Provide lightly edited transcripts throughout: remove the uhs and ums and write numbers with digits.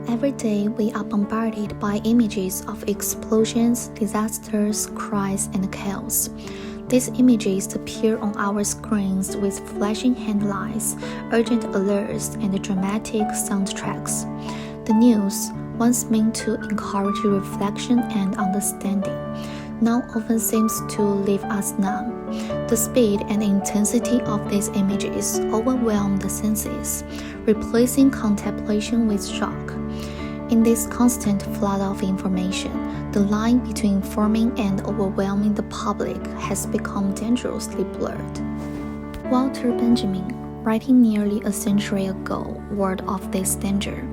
Every day, we are bombarded by images of explosions, disasters, cries, and chaos. These images appear on our screens with flashing headlines, urgent alerts, and dramatic soundtracks. The news, once meant to encourage reflection and understanding, now often seems to leave us numb. The speed and intensity of these images overwhelm the senses, replacing contemplation with shock. In this constant flood of information, the line between informing and overwhelming the public has become dangerously blurred. Walter Benjamin, writing nearly a century ago, warned of this danger.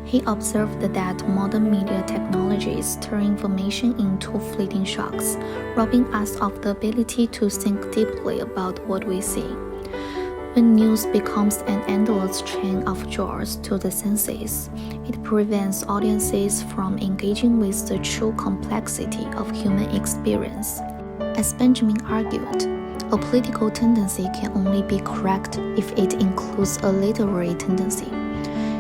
He observed that modern media technologies turn information into fleeting shocks, robbing us of the ability to think deeply about what we see. When news becomes an endless chain of jaws to the senses, it prevents audiences from engaging with the true complexity of human experience. As Benjamin argued, a political tendency can only be correct if it includes a literary tendency.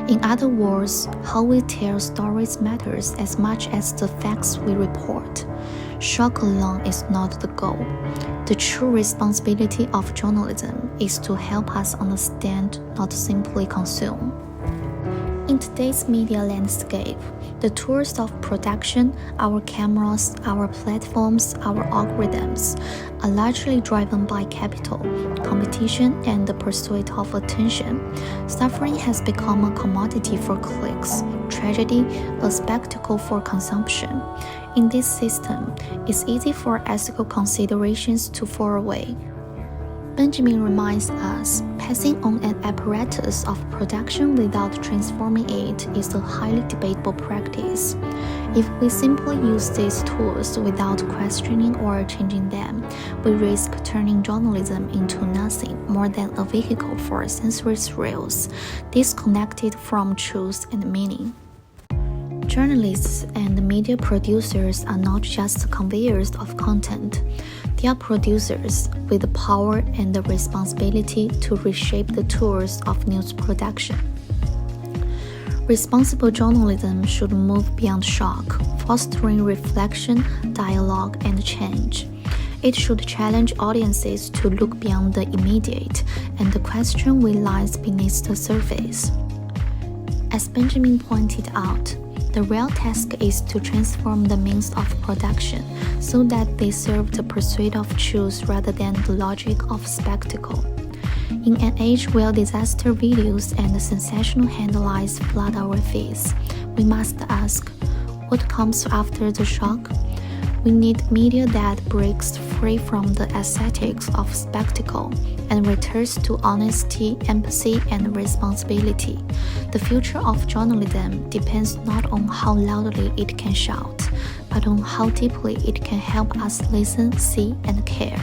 In other words, how we tell stories matters as much as the facts we report. Shock alone is not the goal. The true responsibility of journalism is to help us understand, not simply consume. In today's media landscape, the tools of production, our cameras, our platforms, our algorithms, are largely driven by capital, competition, and the pursuit of attention. Suffering has become a commodity for clicks, tragedy a spectacle for consumption. In this system, it's easy for ethical considerations to fall away. Benjamin reminds us, passing on an apparatus of production without transforming it is a highly debatable practice. If we simply use these tools without questioning or changing them, we risk turning journalism into nothing more than a vehicle for sensory thrills, disconnected from truth and meaning. Journalists and media producers are not just conveyors of content. They are producers with the power and the responsibility to reshape the tools of news production. Responsible journalism should move beyond shock, fostering reflection, dialogue, and change. It should challenge audiences to look beyond the immediate and question what lies beneath the surface. As Benjamin pointed out, the real task is to transform the means of production so that they serve the pursuit of truth rather than the logic of spectacle. In an age where disaster videos and sensational headlines flood our feeds, we must ask, what comes after the shock? We need media that breaks free from the aesthetics of spectacle and returns to honesty, empathy, and responsibility. The future of journalism depends not on how loudly it can shout, but on how deeply it can help us listen, see, and care.